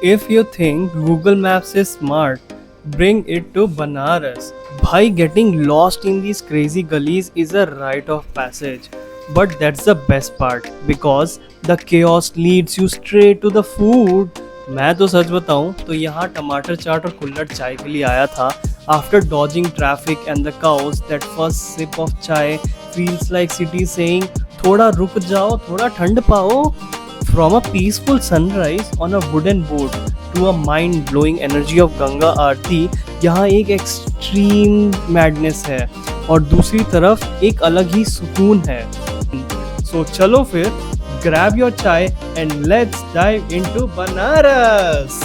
If you think Google Maps is smart, bring it to Banaras. Bhai, getting lost in these crazy gullies is a rite of passage. But that's the best part because the chaos leads you straight to the food. मैं तो सच बताऊं तो यहाँ टमाटर चाट और कुल्हड़ चाय के लिए आया था. After dodging traffic and the chaos, that first sip of chai feels like city saying, थोड़ा रुक जाओ, थोड़ा ठंड पाओ. From a peaceful sunrise on a wooden boat to a mind-blowing energy of Ganga आरती, यहाँ एक एक्सट्रीम मैडनेस है और दूसरी तरफ एक अलग ही सुकून है. So चलो फिर, grab your chai and let's dive into Banaras.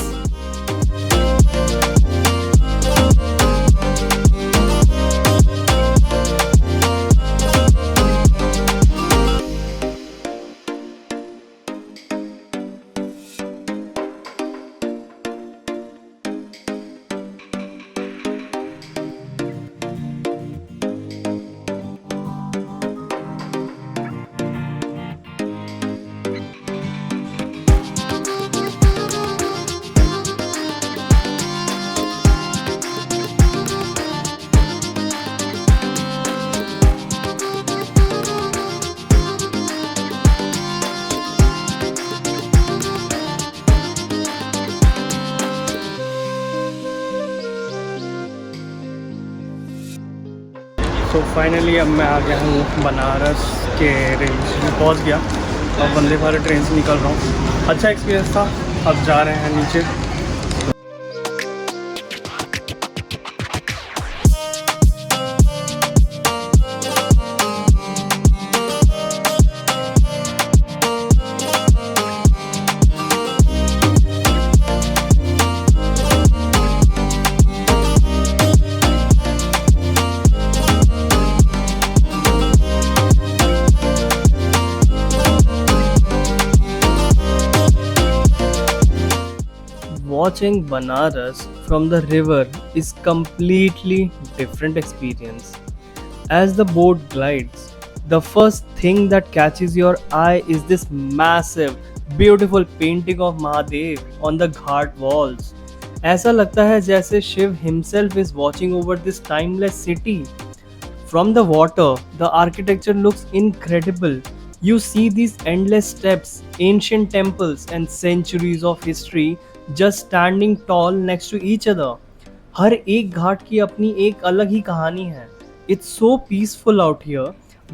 तो फाइनली अब मैं आ गया हूँ बनारस के रेलवे स्टेशन पहुँच गया और वंदे भारत ट्रेन से निकल रहा हूँ. अच्छा एक्सपीरियंस था. अब जा रहे हैं नीचे. Watching Banaras from the river is completely different experience. As the boat glides, the first thing that catches your eye is this massive, beautiful painting of Mahadev on the ghat walls. ऐसा लगता है जैसे Shiv himself is watching over this timeless city. From the water, the architecture looks incredible. You see these endless steps, ancient temples, and centuries of history just standing tall next to each other. हर एक घाट की अपनी एक अलग ही कहानी है. It's so peaceful out here,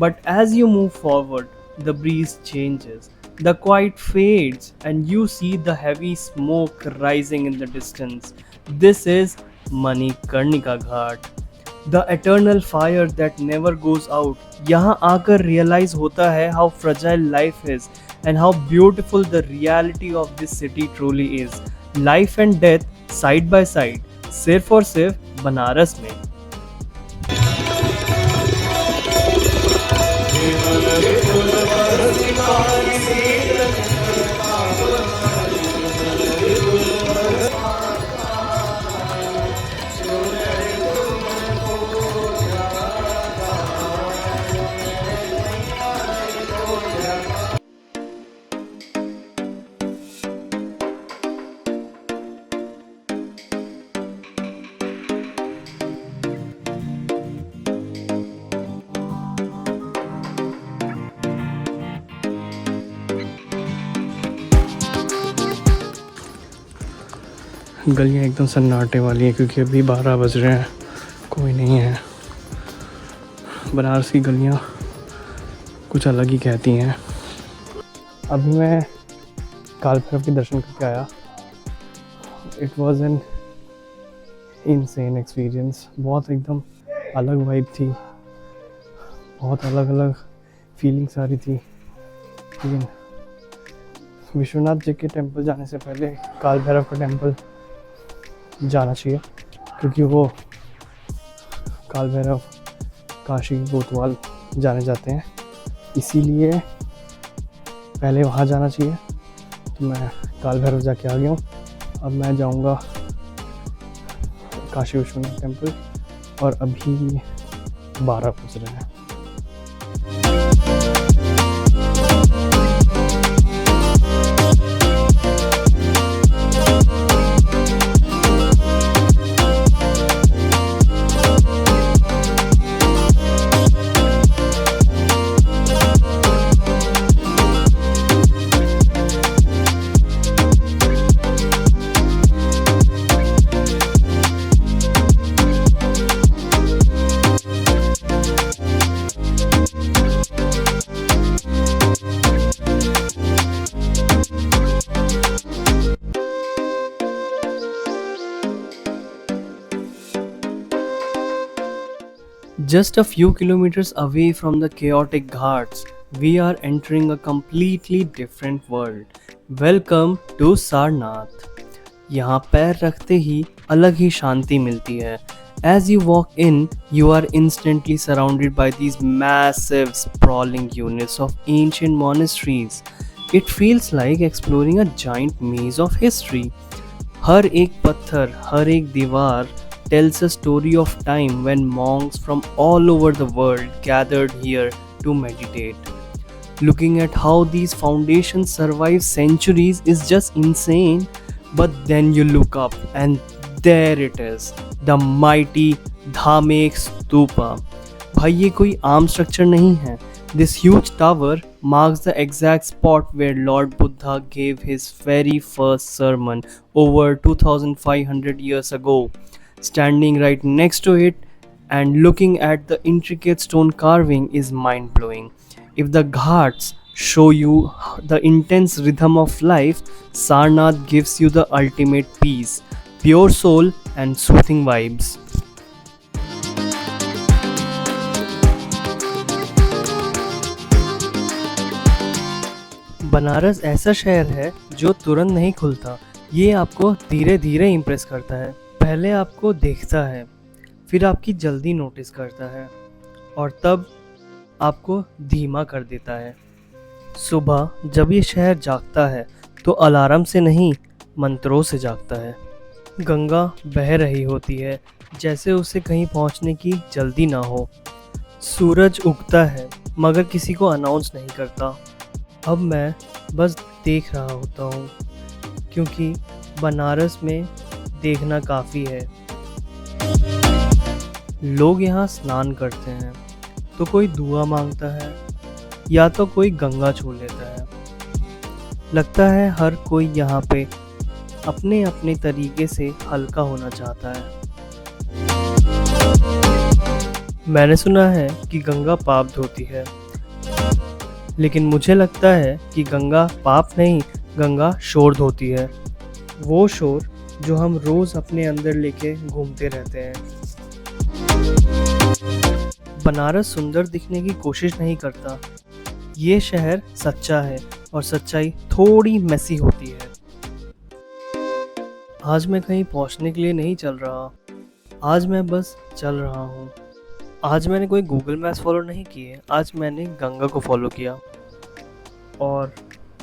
but as you move forward, the breeze changes. The quiet fades, and you see the heavy smoke rising in the distance. This is Manikarnika Ghat. The eternal fire that never goes out. यहाँ आकर realize होता है how fragile life is and how beautiful the reality of this city truly is. Life and death side by side, सिर्फ और सिर्फ बनारस में. गलियाँ एकदम सन्नाटे वाली हैं क्योंकि अभी 12 बज रहे हैं, कोई नहीं है. बनारस की गलियाँ कुछ अलग ही कहती हैं. अभी मैं काल भैरव के दर्शन करके आया. It was an insane experience. बहुत एकदम अलग वाइब थी, बहुत अलग अलग फीलिंग्स आ रही थी. लेकिन विश्वनाथ जी के टेम्पल जाने से पहले काल भैरव का टेम्पल जाना चाहिए क्योंकि वो काल भैरव काशी कोतवाल जाने जाते हैं, इसीलिए पहले वहाँ जाना चाहिए. तो मैं काल भैरव जाके आ गया हूँ. अब मैं जाऊँगा काशी विश्वनाथ टेम्पल और अभी 12 बज रहे हैं. Just a few kilometers away from the chaotic ghats, we are entering a completely different world. Welcome to Sarnath. यहाँ पैर रखते ही अलग ही शांति मिलती है. As you walk in, you are instantly surrounded by these massive sprawling units of ancient monasteries. It feels like exploring a giant maze of history. हर एक पत्थर, हर एक दीवार tells a story of time when monks from all over the world gathered here to meditate. Looking at how these foundations survive centuries is just insane. But then you look up and there it is, the mighty Dhamek Stupa. भाई ये कोई आम structure नहीं है. This huge tower marks the exact spot where Lord Buddha gave his very first sermon over 2500 years ago. Standing right next to it and looking at the intricate stone carving is mind blowing. If the ghats show you the intense rhythm of life, Sarnath gives you the ultimate peace, pure soul, and soothing vibes. Banaras ऐसा शहर है जो तुरंत नहीं खुलता. ये आपको धीरे धीरे इम्प्रेस करता है. पहले आपको देखता है, फिर आपकी जल्दी नोटिस करता है और तब आपको धीमा कर देता है. सुबह जब ये शहर जागता है तो अलार्म से नहीं, मंत्रों से जागता है. गंगा बह रही होती है जैसे उसे कहीं पहुंचने की जल्दी ना हो. सूरज उगता है मगर किसी को अनाउंस नहीं करता. अब मैं बस देख रहा होता हूँ क्योंकि बनारस में देखना काफ़ी है. लोग यहाँ स्नान करते हैं तो कोई दुआ मांगता है या तो कोई गंगा छू लेता है. लगता है हर कोई यहाँ पे अपने अपने तरीके से हल्का होना चाहता है. मैंने सुना है कि गंगा पाप धोती है, लेकिन मुझे लगता है कि गंगा पाप नहीं, गंगा शोर धोती है. वो शोर जो हम रोज़ अपने अंदर लेके घूमते रहते हैं. बनारस सुंदर दिखने की कोशिश नहीं करता. ये शहर सच्चा है और सच्चाई थोड़ी मेसी होती है. आज मैं कहीं पहुंचने के लिए नहीं चल रहा. आज मैं बस चल रहा हूँ. आज मैंने कोई गूगल मैप्स फॉलो नहीं किए. आज मैंने गंगा को फॉलो किया और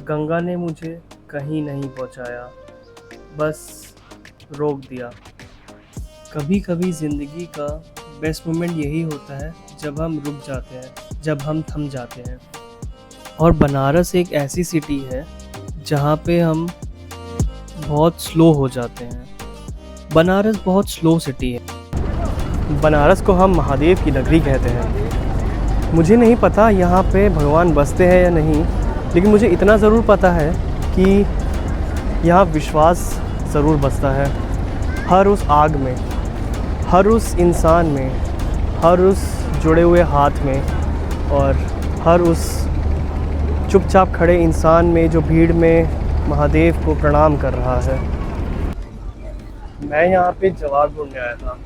गंगा ने मुझे कहीं नहीं पहुंचाया, बस रोक दिया. कभी कभी ज़िंदगी का बेस्ट मोमेंट यही होता है जब हम रुक जाते हैं, जब हम थम जाते हैं. और बनारस एक ऐसी सिटी है जहाँ पे हम बहुत स्लो हो जाते हैं. बनारस बहुत स्लो सिटी है. बनारस को हम महादेव की नगरी कहते हैं. मुझे नहीं पता यहाँ पे भगवान बसते हैं या नहीं, लेकिन मुझे इतना ज़रूर पता है कि यहाँ विश्वास ज़रूर बसता है. हर उस आग में, हर उस इंसान में, हर उस जुड़े हुए हाथ में और हर उस चुपचाप खड़े इंसान में जो भीड़ में महादेव को प्रणाम कर रहा है. मैं यहाँ पे जवाब ढूंढने आया था,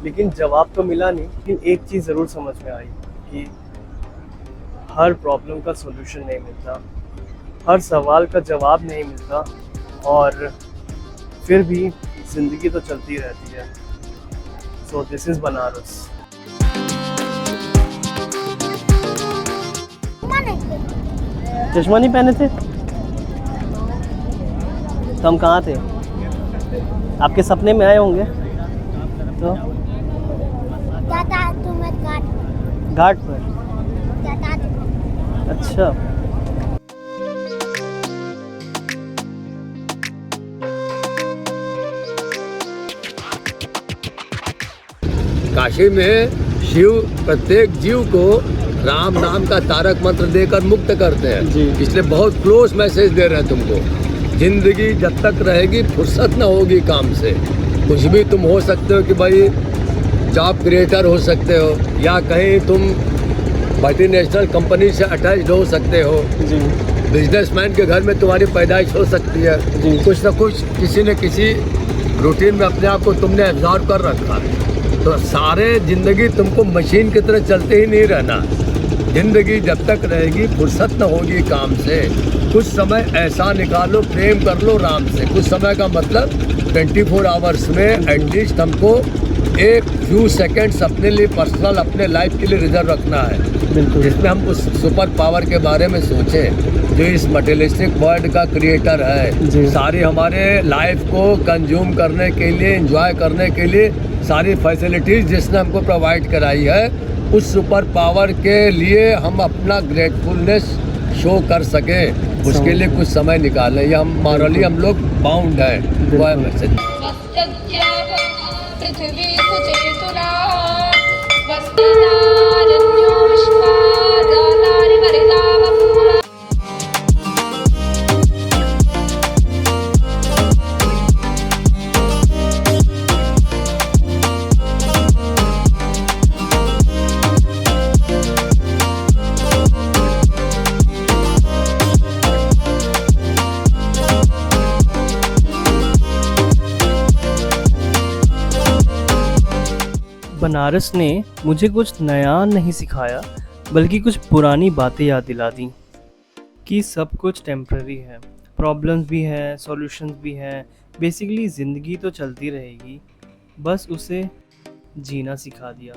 लेकिन जवाब तो मिला नहीं. लेकिन एक चीज़ ज़रूर समझ में आई कि हर प्रॉब्लम का सॉल्यूशन नहीं मिलता, हर सवाल का जवाब नहीं मिलता, और फिर भी ज़िंदगी तो चलती रहती है. So this is Banaras. चश्मा नहीं पहने थे तो हम कहाँ थे? आपके सपने में आए होंगे तो घाट पर. अच्छा. काशी में शिव प्रत्येक जीव को राम नाम का तारक मंत्र देकर मुक्त करते हैं. इसलिए बहुत क्लोज मैसेज दे रहे हैं तुमको. जिंदगी जब तक रहेगी फुर्सत ना होगी काम से. कुछ भी तुम हो सकते हो कि भाई जॉब क्रिएटर हो सकते हो, या कहीं तुम मल्टीनेशनल कंपनी से अटैच हो सकते हो. बिजनेसमैन के घर में तुम्हारी पैदाइश हो सकती है. कुछ ना कुछ किसी न किसी रूटीन में अपने आप को तुमने एब्जॉर्व कर रखा है. तो सारे जिंदगी तुमको मशीन की तरह चलते ही नहीं रहना। जिंदगी जब तक रहेगी फुर्सत न होगी काम से। कुछ समय ऐसा निकालो, प्रेम कर लो राम से। कुछ समय का मतलब 24 आवर्स में एटलीस्ट हमको एक फ्यू सेकंड्स अपने लिए पर्सनल, अपने लाइफ के लिए रिजर्व रखना है, जिसमें हम उस सुपर पावर के बारे में सोचें जो इस मटेरियलिस्टिक वर्ल्ड का क्रिएटर है। सारी हमारे लाइफ को कंज्यूम करने के लिए, एंजॉय करने के लिए सारी फैसिलिटीज़ जिसने हमको प्रोवाइड कराई है, उस सुपर पावर के लिए हम अपना ग्रेटफुलनेस शो कर सकें, उसके लिए कुछ समय निकालें। या हम मॉरली हम लोग बाउंड हैं। वो है मैसेज। पृथ्वी सुचेतुना स्वस्तिनारण्योष्मा जातारि वरितावपूरा। बनारस ने मुझे कुछ नया नहीं सिखाया, बल्कि कुछ पुरानी बातें याद दिला दी कि सब कुछ टेम्पररी है, प्रॉब्लम्स भी हैं, सॉल्यूशंस भी हैं। बेसिकली ज़िंदगी तो चलती रहेगी, बस उसे जीना सिखा दिया।